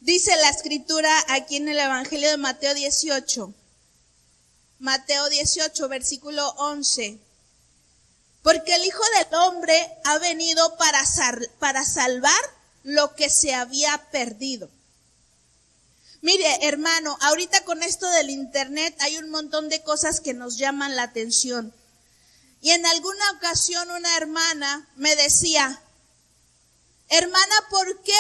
Dice la escritura aquí en el Evangelio de Mateo 18. Mateo 18, versículo 11. Porque el Hijo del Hombre ha venido para salvar lo que se había perdido. Mire, hermano, ahorita con esto del internet hay un montón de cosas que nos llaman la atención. Y en alguna ocasión una hermana me decía, hermana, ¿por qué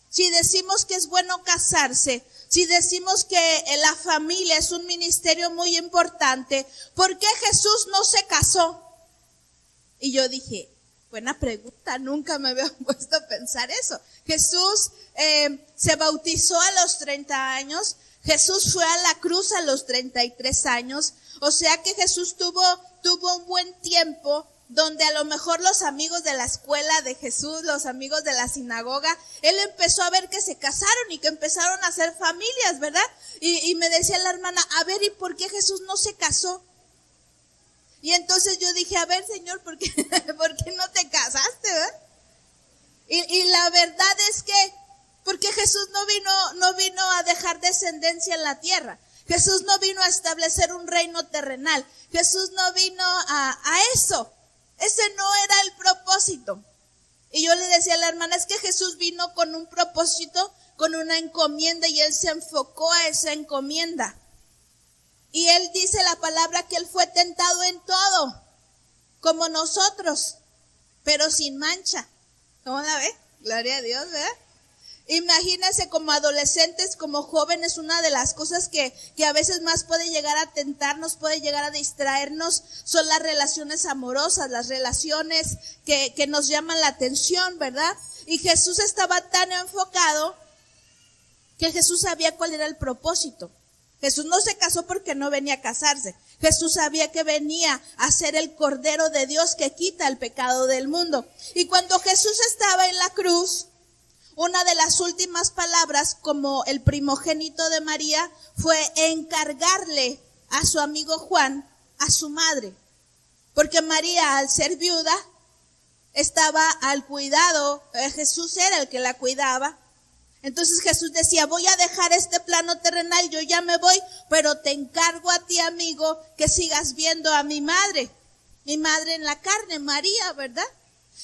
si decimos que es bueno casarse, si decimos que la familia es un ministerio muy importante, ¿por qué Jesús no se casó? Y yo dije, buena pregunta, nunca me había puesto a pensar eso. Jesús se bautizó a los 30 años, Jesús fue a la cruz a los 33 años, o sea que Jesús tuvo un buen tiempo donde a lo mejor los amigos de la escuela de Jesús, los amigos de la sinagoga, él empezó a ver que se casaron y que empezaron a hacer familias, ¿verdad? Y me decía la hermana, a ver, ¿y por qué Jesús no se casó? Y entonces yo dije, a ver, Señor, ¿por qué no te casaste, verdad? Y la verdad es que, porque Jesús no vino a dejar descendencia en la tierra. Jesús no vino a establecer un reino terrenal. Jesús no vino a eso. Ese no era el propósito. Y yo le decía a la hermana, es que Jesús vino con un propósito, con una encomienda, y él se enfocó a esa encomienda. Y él dice la palabra que él fue tentado en todo, como nosotros, pero sin mancha. ¿Cómo la ve? Gloria a Dios, ¿verdad? Imagínense, como adolescentes, como jóvenes, una de las cosas que a veces más puede llegar a tentarnos, puede llegar a distraernos, son las relaciones amorosas, las relaciones que nos llaman la atención, ¿verdad? Y Jesús estaba tan enfocado que Jesús sabía cuál era el propósito. Jesús no se casó porque no venía a casarse. Jesús sabía que venía a ser el Cordero de Dios que quita el pecado del mundo. Y cuando Jesús estaba en la cruz, una de las últimas palabras, como el primogénito de María, fue encargarle a su amigo Juan, a su madre. Porque María, al ser viuda, estaba al cuidado, Jesús era el que la cuidaba. Entonces Jesús decía, voy a dejar este plano terrenal, yo ya me voy, pero te encargo a ti, amigo, que sigas viendo a mi madre en la carne, María, ¿verdad?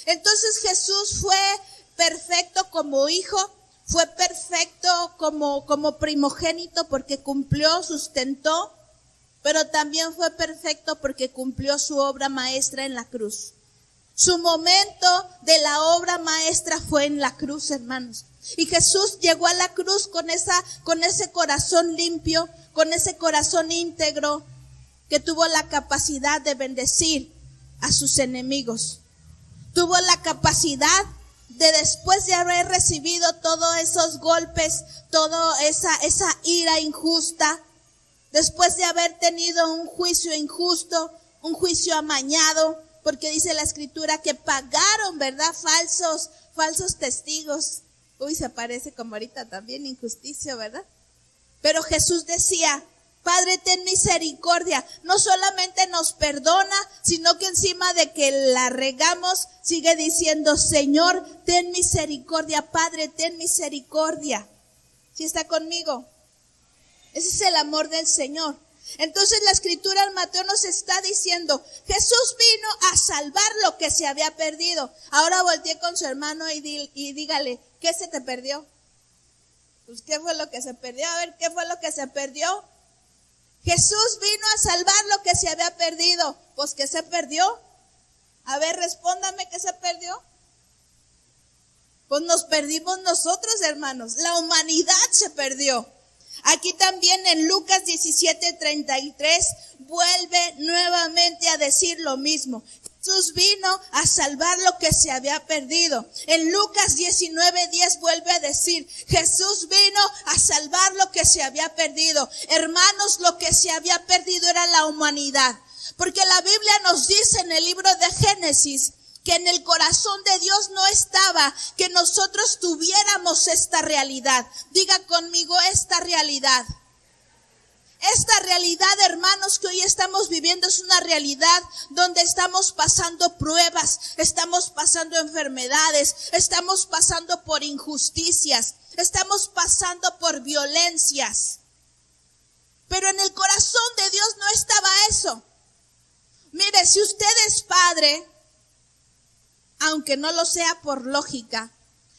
Entonces Jesús fue perfecto como hijo, fue perfecto como primogénito porque cumplió, sustentó, pero también fue perfecto porque cumplió su obra maestra en la cruz. Su momento de la obra maestra fue en la cruz, hermanos. Y Jesús llegó a la cruz con ese corazón limpio, con ese corazón íntegro, que tuvo la capacidad de bendecir a sus enemigos. Tuvo la capacidad de, después de haber recibido todos esos golpes, toda esa ira injusta, después de haber tenido un juicio injusto, un juicio amañado, porque dice la escritura que pagaron, ¿verdad? Falsos testigos. Uy, se parece como ahorita también injusticia, ¿verdad? Pero Jesús decía, Padre, ten misericordia. No solamente nos perdona, sino que encima de que la regamos, sigue diciendo, Señor, ten misericordia. Padre, ten misericordia. ¿Sí está conmigo? Ese es el amor del Señor. Entonces la escritura en Mateo nos está diciendo, Jesús vino a salvar lo que se había perdido. Ahora volteé con su hermano y dígale, ¿qué se te perdió? Pues, ¿qué fue lo que se perdió? A ver, ¿qué fue lo que se perdió? Jesús vino a salvar lo que se había perdido. Pues, ¿qué se perdió? A ver, respóndame, ¿qué se perdió? Pues nos perdimos nosotros, hermanos. La humanidad se perdió. Aquí también en Lucas 17:33 vuelve nuevamente a decir lo mismo. Jesús vino a salvar lo que se había perdido. En Lucas 19:10 vuelve a decir, Jesús vino a salvar lo que se había perdido. Hermanos, lo que se había perdido era la humanidad. Porque la Biblia nos dice en el libro de Génesis que en el corazón de Dios no estaba que nosotros tuviéramos esta realidad. Diga conmigo, esta realidad. Esta realidad, hermanos, que hoy estamos viviendo es una realidad donde estamos pasando pruebas, estamos pasando enfermedades, estamos pasando por injusticias. estamos pasando por violencias. Pero en el corazón de Dios no estaba eso. Mire, si usted es padre, aunque no lo sea por lógica,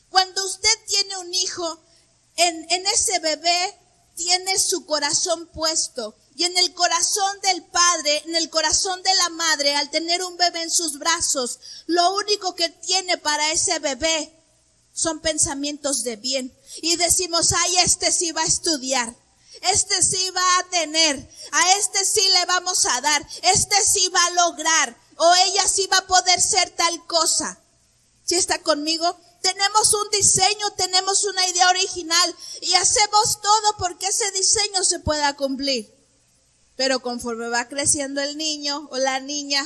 cuando usted tiene un hijo, en ese bebé tiene su corazón puesto. Y en el corazón del padre, en el corazón de la madre, al tener un bebé en sus brazos, lo único que tiene para ese bebé son pensamientos de bien. Y decimos, ay, este sí va a estudiar, este sí va a tener, a este sí le vamos a dar, este sí va a lograr, o ella sí va a poder ser tal cosa. ¿Sí está conmigo? Tenemos un diseño, tenemos una idea original y hacemos todo porque ese diseño se pueda cumplir. Pero conforme va creciendo el niño o la niña,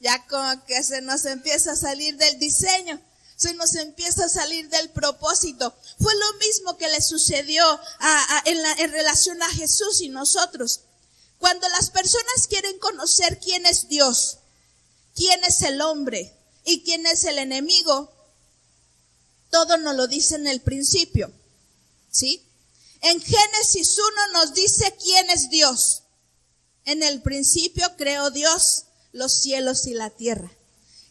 ya como que se nos empieza a salir del diseño, se nos empieza a salir del propósito. Fue lo mismo que le sucedió en relación a Jesús y nosotros. Cuando las personas quieren conocer quién es Dios, quién es el hombre y quién es el enemigo, todo nos lo dice en el principio, ¿sí? En Génesis 1 nos dice quién es Dios. En el principio creó Dios los cielos y la tierra.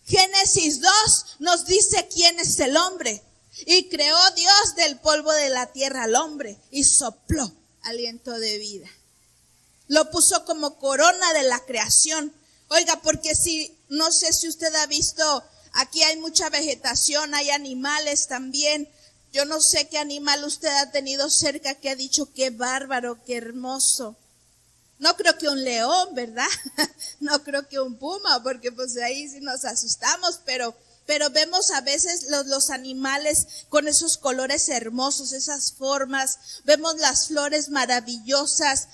Génesis 2 nos dice quién es el hombre. Y creó Dios del polvo de la tierra al hombre y sopló aliento de vida. Lo puso como corona de la creación. Oiga, porque no sé si usted ha visto, aquí hay mucha vegetación, hay animales también. Yo no sé qué animal usted ha tenido cerca que ha dicho qué bárbaro, qué hermoso. No creo que un león, ¿verdad? No creo que un puma, porque pues ahí sí nos asustamos, pero vemos a veces los animales con esos colores hermosos, esas formas, vemos las flores maravillosas.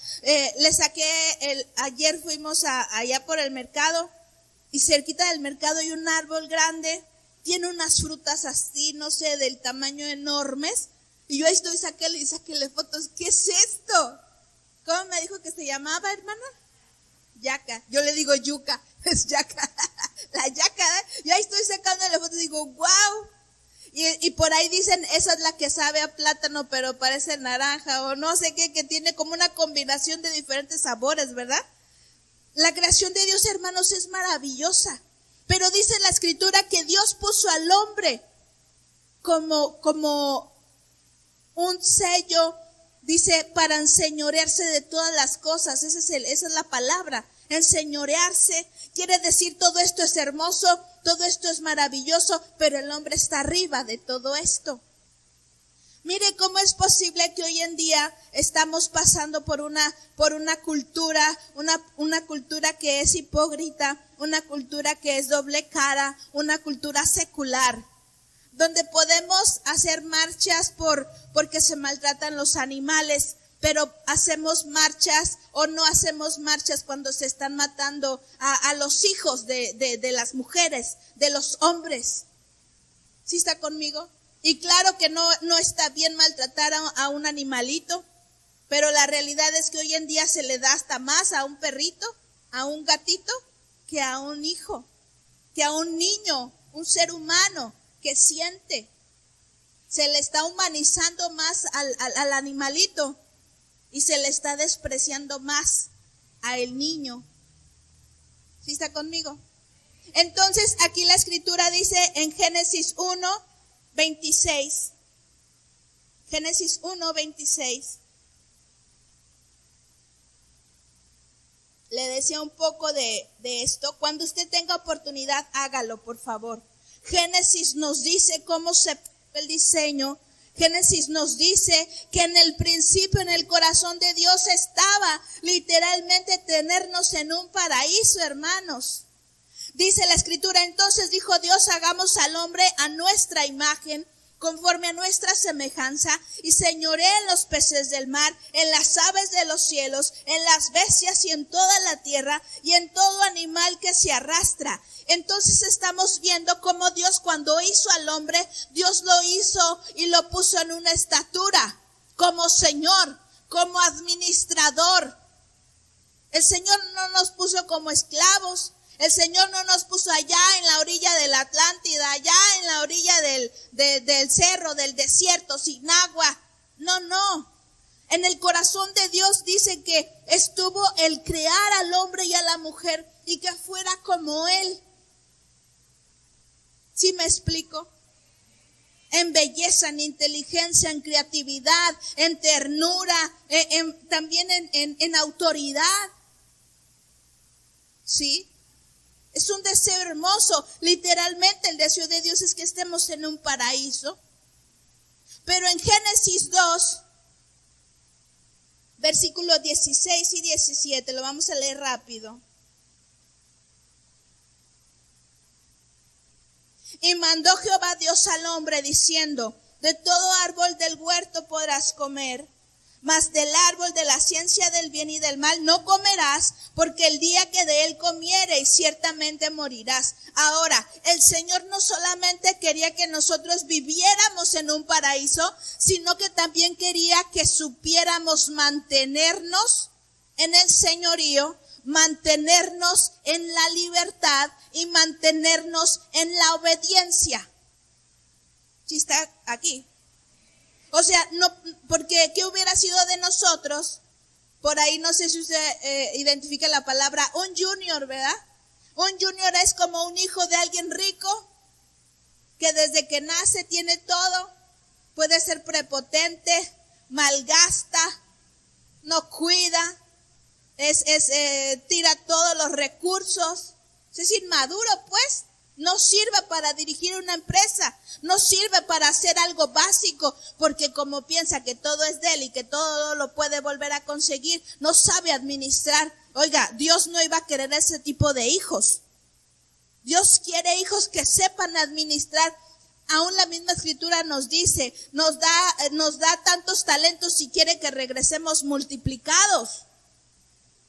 Ayer fuimos allá por el mercado y cerquita del mercado hay un árbol grande, tiene unas frutas así, no sé, del tamaño enormes, y yo ahí estoy, sáquele fotos. ¿Qué es esto? ¿Cómo me dijo que se llamaba, hermana? Yaca. Yo le digo yuca, es yaca. La yaca, yo ahí estoy sacándole fotos y digo, wow. Y por ahí dicen, esa es la que sabe a plátano, pero parece naranja, o no sé qué, que tiene como una combinación de diferentes sabores, ¿verdad? La creación de Dios, hermanos, es maravillosa. Pero dice la Escritura que Dios puso al hombre como un sello, dice, para enseñorearse de todas las cosas. Esa es la palabra, enseñorearse. Quiere decir, todo esto es hermoso, todo esto es maravilloso, pero el hombre está arriba de todo esto. Mire cómo es posible que hoy en día estamos pasando por una cultura, una cultura que es hipócrita, una cultura que es doble cara, una cultura secular, donde podemos hacer marchas porque se maltratan los animales, pero hacemos marchas o no hacemos marchas cuando se están matando a los hijos de las mujeres, de los hombres. ¿Sí está conmigo? Y claro que no está bien maltratar a un animalito, pero la realidad es que hoy en día se le da hasta más a un perrito, a un gatito, que a un hijo, que a un niño, un ser humano que siente. Se le está humanizando más al animalito y se le está despreciando más a el niño. ¿Sí está conmigo? Entonces aquí la Escritura dice en Génesis 1:26. Génesis 1:26. Le decía un poco de esto. Cuando usted tenga oportunidad, hágalo, por favor. Génesis nos dice cómo se el diseño. Génesis nos dice que en el principio, en el corazón de Dios estaba literalmente tenernos en un paraíso, hermanos. Dice la Escritura, entonces dijo Dios, hagamos al hombre a nuestra imagen, conforme a nuestra semejanza, y señoree en los peces del mar, en las aves de los cielos, en las bestias y en toda la tierra, y en todo animal que se arrastra. Entonces estamos viendo cómo Dios, cuando hizo al hombre, Dios lo hizo y lo puso en una estatura, como Señor, como administrador. El Señor no nos puso como esclavos. El Señor no nos puso allá en la orilla de la Atlántida, allá en la orilla del cerro, del desierto, sin agua. No. En el corazón de Dios dice que estuvo el crear al hombre y a la mujer y que fuera como Él. ¿Sí me explico? En belleza, en inteligencia, en creatividad, en ternura, también en autoridad. ¿Sí? Es un deseo hermoso. Literalmente el deseo de Dios es que estemos en un paraíso. Pero en Génesis 2, versículos 16 y 17, lo vamos a leer rápido. Y mandó Jehová Dios al hombre diciendo, de todo árbol del huerto podrás comer, mas del árbol de la ciencia del bien y del mal no comerás, porque el día que de él comiereis ciertamente morirás. Ahora, el Señor no solamente quería que nosotros viviéramos en un paraíso, sino que también quería que supiéramos mantenernos en el señorío, mantenernos en la libertad y mantenernos en la obediencia. ¿Sí está aquí? O sea, no, porque ¿qué hubiera sido de nosotros? Por ahí no sé si usted identifica la palabra, un junior, ¿verdad? Un junior es como un hijo de alguien rico, que desde que nace tiene todo, puede ser prepotente, malgasta, no cuida, tira todos los recursos, es inmaduro pues. No sirve para dirigir una empresa, no sirve para hacer algo básico, porque como piensa que todo es de él y que todo lo puede volver a conseguir, no sabe administrar. Oiga, Dios no iba a querer ese tipo de hijos. Dios quiere hijos que sepan administrar. Aún la misma escritura nos dice, nos da tantos talentos y quiere que regresemos multiplicados.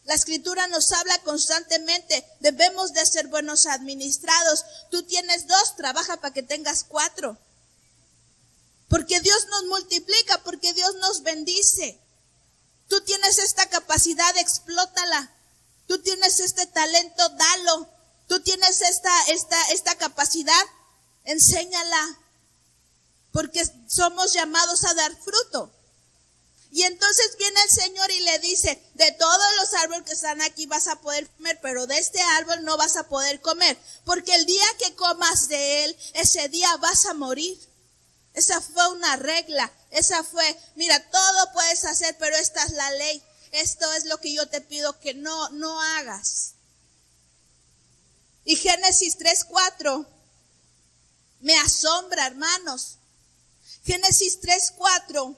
La escritura nos habla constantemente, debemos de ser buenos administrados. Tú tienes 2, trabaja para que tengas 4. Porque Dios nos multiplica, porque Dios nos bendice. Tú tienes esta capacidad, explótala. Tú tienes este talento, dalo. Tú tienes esta capacidad, enséñala. Porque somos llamados a dar fruto. Y entonces viene el Señor y le dice, de todos los árboles que están aquí vas a poder comer, pero de este árbol no vas a poder comer, porque el día que comas de él, ese día vas a morir. Esa fue una regla, mira, todo puedes hacer, pero esta es la ley. Esto es lo que yo te pido que no hagas. Y Génesis 3:4 me asombra, hermanos. Génesis 3:4.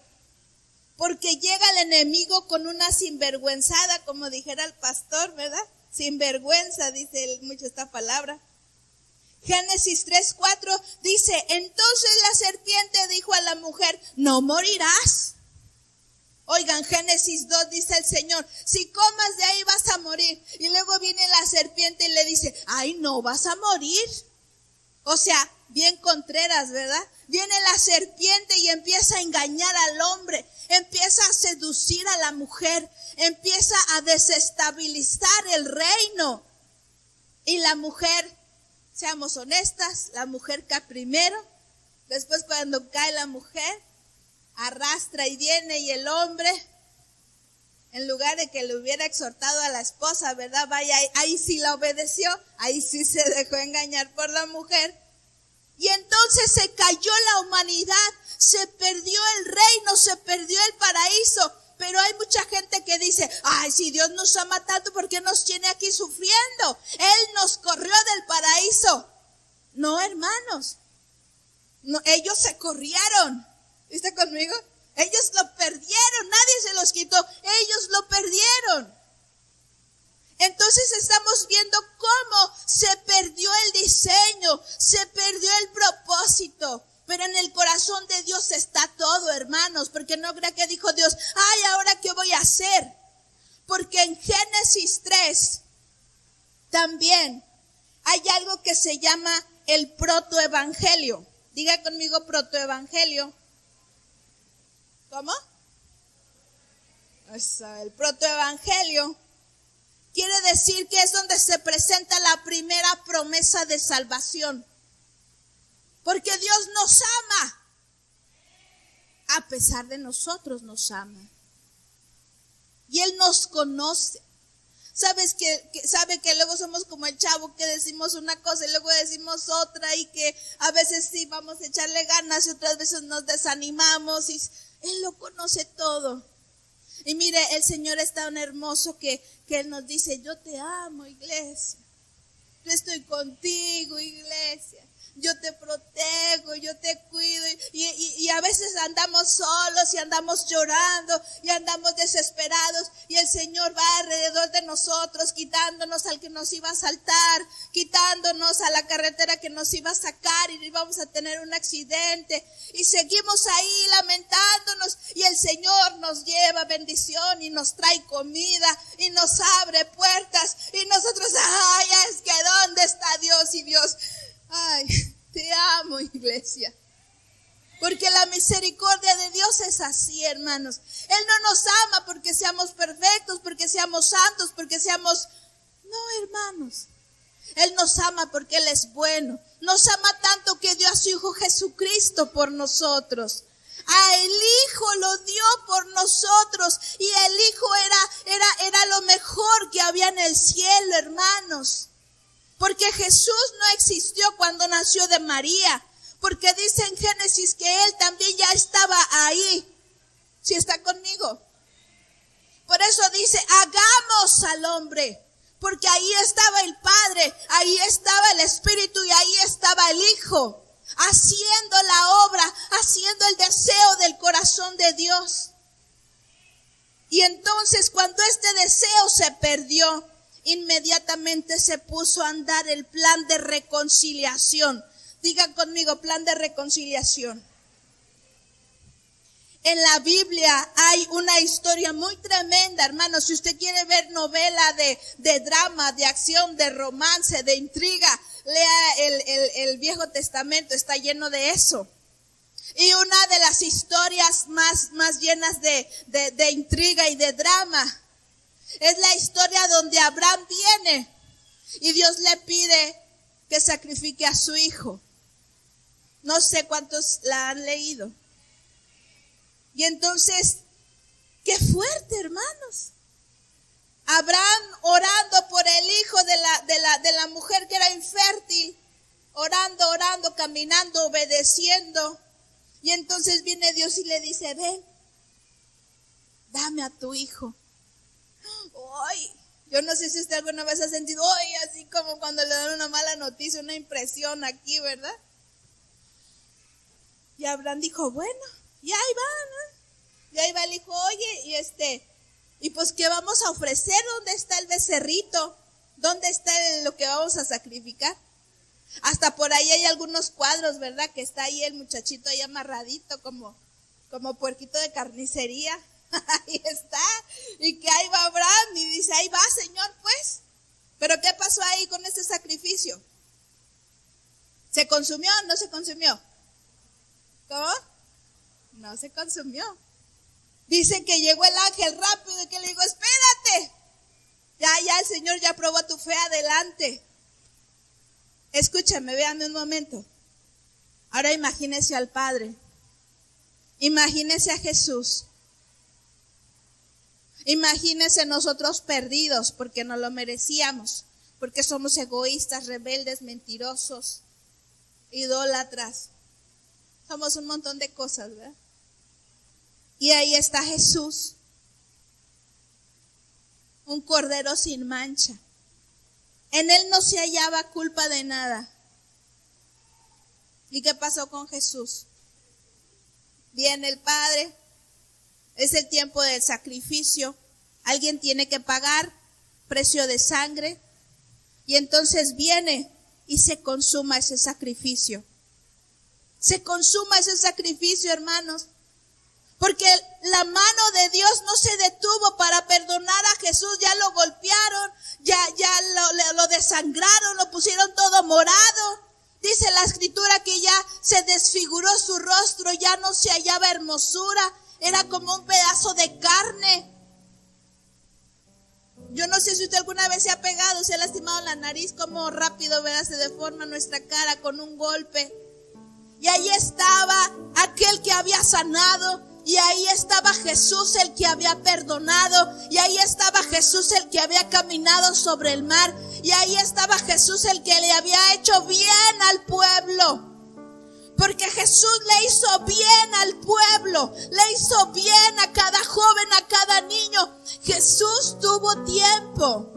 Porque llega el enemigo con una sinvergüenzada, como dijera el pastor, ¿verdad? Sinvergüenza, dice mucho esta palabra. Génesis 3:4 dice, entonces la serpiente dijo a la mujer, no morirás. Oigan, Génesis 2 dice el Señor, si comas de ahí vas a morir. Y luego viene la serpiente y le dice, ay, no vas a morir. O sea, bien contreras, ¿verdad? Viene la serpiente y empieza a engañar al hombre, empieza a seducir a la mujer, empieza a desestabilizar el reino. Y la mujer, seamos honestas, la mujer cae primero, después cuando cae la mujer, arrastra y viene y el hombre, en lugar de que le hubiera exhortado a la esposa, ¿verdad? Vaya, ahí sí la obedeció, ahí sí se dejó engañar por la mujer. Y entonces se cayó la humanidad, se perdió el reino, se perdió el paraíso. Pero hay mucha gente que dice, ay, si Dios nos ama tanto, ¿por qué nos tiene aquí sufriendo? Él nos corrió del paraíso. No, hermanos, no, ellos se corrieron. ¿Viste conmigo? Ellos lo perdieron, nadie se los quitó, ellos lo perdieron. Entonces estamos viendo cómo se perdió el diseño, se perdió el propósito. Pero en el corazón de Dios está todo, hermanos, porque no crea que dijo Dios, ay, ¿ahora qué voy a hacer? Porque en Génesis 3 también hay algo que se llama el protoevangelio. Diga conmigo protoevangelio. ¿Cómo? El protoevangelio quiere decir que es donde se presenta la primera promesa de salvación. Porque Dios nos ama. A pesar de nosotros nos ama. Y Él nos conoce. Sabe que luego somos como el chavo que decimos una cosa y luego decimos otra, y que a veces sí vamos a echarle ganas y otras veces nos desanimamos, y Él lo conoce todo. Y mire, el Señor es tan hermoso que Él nos dice: yo te amo, iglesia. Yo estoy contigo, iglesia. Yo te protejo, yo te cuido. Y a veces andamos solos y andamos llorando y andamos desesperados. Y el Señor va alrededor de nosotros, quitándonos al que nos iba a asaltar, quitándonos a la carretera que nos iba a sacar y íbamos a tener un accidente. Y seguimos ahí lamentándonos. Y el Señor nos lleva bendición y nos trae comida y nos abre puertas. Y nosotros, ay, es que ¿dónde está Dios? Y Dios... ay, te amo, iglesia. Porque la misericordia de Dios es así, hermanos. Él no nos ama porque seamos perfectos, porque seamos santos, porque seamos... no, hermanos. Él nos ama porque Él es bueno. Nos ama tanto que dio a su Hijo Jesucristo por nosotros. A el Hijo lo dio por nosotros. Y el Hijo era lo mejor que había en el cielo, hermanos. Porque Jesús no existió cuando nació de María. Porque dice en Génesis que Él también ya estaba ahí. ¿Sí está conmigo? Por eso dice, hagamos al hombre. Porque ahí estaba el Padre, ahí estaba el Espíritu y ahí estaba el Hijo. Haciendo la obra, haciendo el deseo del corazón de Dios. Y entonces cuando este deseo se perdió, inmediatamente se puso a andar el plan de reconciliación. Digan conmigo, plan de reconciliación. En la Biblia hay una historia muy tremenda, hermanos. Si usted quiere ver novela de drama, de acción, de romance, de intriga, lea el Viejo Testamento, está lleno de eso. Y una de las historias más llenas de intriga y de drama es la historia donde Abraham viene y Dios le pide que sacrifique a su hijo. No sé cuántos la han leído. Y entonces, qué fuerte, hermanos. Abraham orando por el hijo de la mujer que era infértil, orando, caminando, obedeciendo. Y entonces viene Dios y le dice, ven, dame a tu hijo. Ay, yo no sé si usted alguna vez ha sentido, ay, así como cuando le dan una mala noticia, una impresión aquí, ¿verdad? Y Abraham dijo, bueno, y ahí va, ¿no? Y ahí va el hijo, oye, y pues, ¿qué vamos a ofrecer? ¿Dónde está el becerrito? ¿Dónde está lo que vamos a sacrificar? Hasta por ahí hay algunos cuadros, ¿verdad? Que está ahí el muchachito ahí amarradito como puerquito de carnicería. Ahí está. Y que ahí va Abraham y dice, ahí va, Señor, pues. Pero ¿qué pasó ahí con este sacrificio? ¿Se consumió o no se consumió? ¿Cómo? No se consumió. Dice que llegó el ángel rápido y que le dijo, espérate. Ya el Señor ya probó tu fe, adelante. Escúchame, véanme un momento. Ahora imagínese al Padre. Imagínese a Jesús. Imagínese nosotros perdidos porque no lo merecíamos. Porque somos egoístas, rebeldes, mentirosos, idólatras. Somos un montón de cosas, ¿verdad? Y ahí está Jesús. Un cordero sin mancha. En Él no se hallaba culpa de nada. ¿Y qué pasó con Jesús? Viene el Padre. Es el tiempo del sacrificio. Alguien tiene que pagar precio de sangre. Y entonces viene y se consuma ese sacrificio. Se consuma ese sacrificio, hermanos. Porque la mano de Dios no se detuvo para perdonar a Jesús. Ya lo golpearon, ya lo desangraron, lo pusieron todo morado. Dice la Escritura que ya se desfiguró su rostro, ya no se hallaba hermosura. Era como un pedazo de carne. Yo no sé si usted alguna vez se ha pegado, se ha lastimado la nariz, como rápido, ¿verdad? Se deforma nuestra cara con un golpe. Y ahí estaba aquel que había sanado. Y ahí estaba Jesús, el que había perdonado. Y ahí estaba Jesús, el que había caminado sobre el mar. Y ahí estaba Jesús, el que le había hecho bien al pueblo. Porque Jesús le hizo bien al pueblo, le hizo bien a cada joven, a cada niño. Jesús tuvo tiempo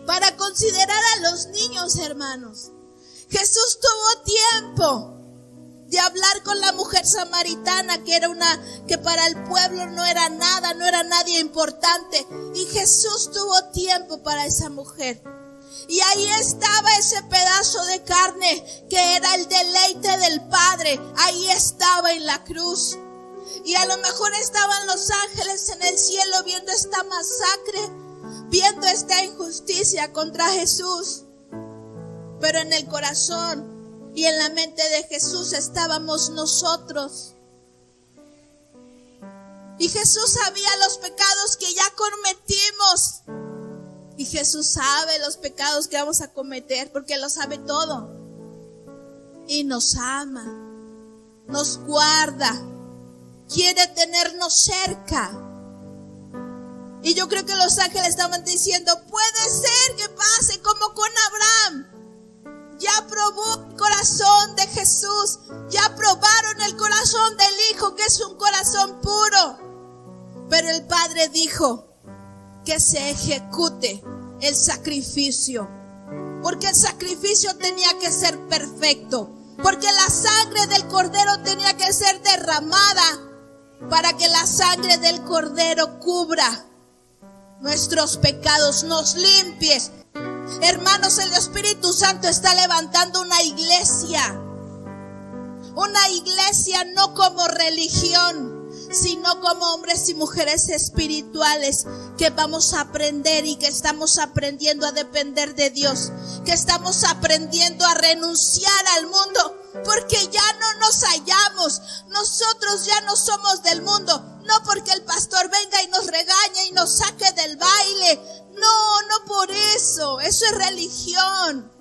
para considerar a los niños, hermanos. Jesús tuvo tiempo de hablar con la mujer samaritana, que para el pueblo no era nada, no era nadie importante. Y Jesús tuvo tiempo para esa mujer. Y ahí estaba ese pedazo de carne que era el deleite del Padre. Ahí estaba en la cruz. Y a lo mejor estaban los ángeles en el cielo viendo esta masacre, viendo esta injusticia contra Jesús. Pero en el corazón y en la mente de Jesús estábamos nosotros. Y Jesús sabía los pecados que ya cometimos. Y Jesús sabe los pecados que vamos a cometer, porque lo sabe todo. Y nos ama, nos guarda, quiere tenernos cerca. Y yo creo que los ángeles estaban diciendo, puede ser que pase como con Abraham. Ya probó el corazón de Jesús, ya probaron el corazón del Hijo, que es un corazón puro. Pero el Padre dijo que se ejecute el sacrificio, porque el sacrificio tenía que ser perfecto, porque la sangre del Cordero tenía que ser derramada para que la sangre del Cordero cubra nuestros pecados, nos limpies. Hermanos, el Espíritu Santo está levantando una iglesia no como religión, sino como hombres y mujeres espirituales que vamos a aprender y que estamos aprendiendo a depender de Dios, que estamos aprendiendo a renunciar al mundo, porque ya no nos hallamos, nosotros ya no somos del mundo, no porque el pastor venga y nos regañe y nos saque del baile, no por eso es religión.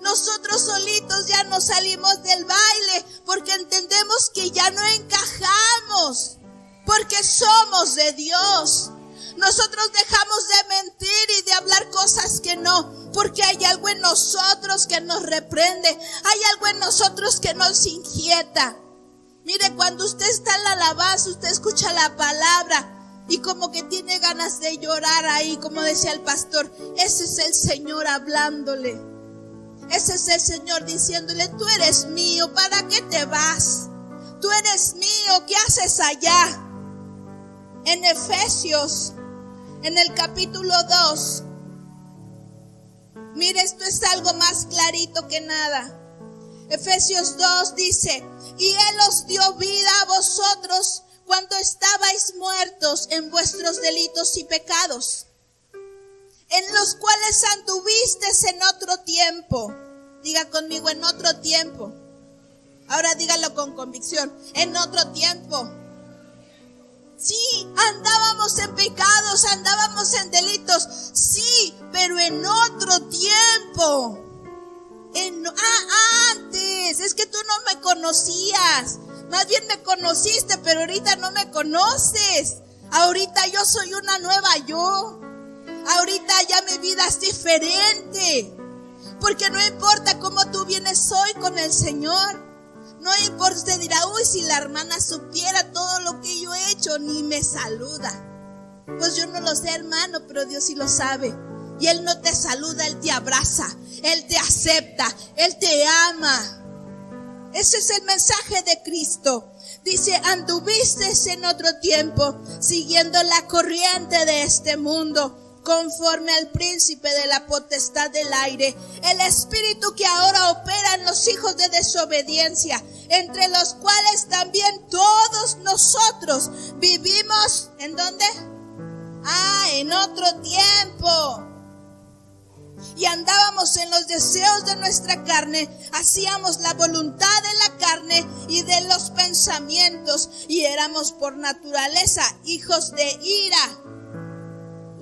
Nosotros solitos ya no salimos del baile porque entendemos que ya no encajamos, porque somos de Dios. Nosotros dejamos de mentir y de hablar cosas que no, porque hay algo en nosotros que nos reprende, hay algo en nosotros que nos inquieta. Mire, cuando usted está en la alabanza, usted escucha la palabra y como que tiene ganas de llorar ahí, como decía el pastor, ese es el Señor hablándole. Ese es el Señor diciéndole, tú eres mío, ¿para qué te vas? Tú eres mío, ¿qué haces allá? En Efesios, en el capítulo 2, mire, esto es algo más clarito que nada. Efesios 2 dice, y Él os dio vida a vosotros cuando estabais muertos en vuestros delitos y pecados, en los cuales anduvisteis en otro tiempo. Diga conmigo, en otro tiempo. Ahora dígalo con convicción, en otro tiempo. Sí, andábamos en pecados, andábamos en delitos, sí, pero en otro tiempo. Antes, es que tú no me conocías. Más bien me conociste, pero ahorita no me conoces. Ahorita yo soy una nueva yo. Ahorita ya mi vida es diferente. Porque no importa cómo tú vienes hoy con el Señor. No importa, usted dirá, uy, si la hermana supiera todo lo que yo he hecho, ni me saluda. Pues yo no lo sé, hermano, pero Dios sí lo sabe. Y Él no te saluda, Él te abraza, Él te acepta, Él te ama. Ese es el mensaje de Cristo. Dice, anduviste en otro tiempo, siguiendo la corriente de este mundo, conforme al príncipe de la potestad del aire, el espíritu que ahora opera en los hijos de desobediencia, entre los cuales también todos nosotros vivimos, ¿en dónde? En otro tiempo. Y andábamos en los deseos de nuestra carne, hacíamos la voluntad de la carne y de los pensamientos, y éramos por naturaleza hijos de ira,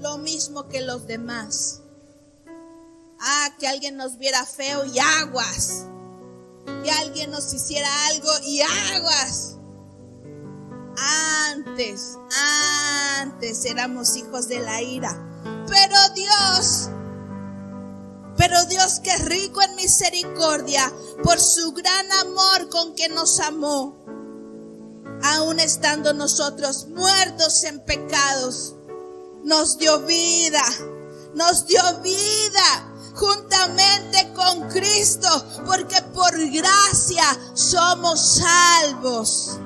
lo mismo que los demás. Que alguien nos viera feo y aguas. Que alguien nos hiciera algo y aguas. Antes éramos hijos de la ira. Pero Dios que es rico en misericordia, por su gran amor con que nos amó, aun estando nosotros muertos en pecados, nos dio vida juntamente con Cristo, porque por gracia somos salvos.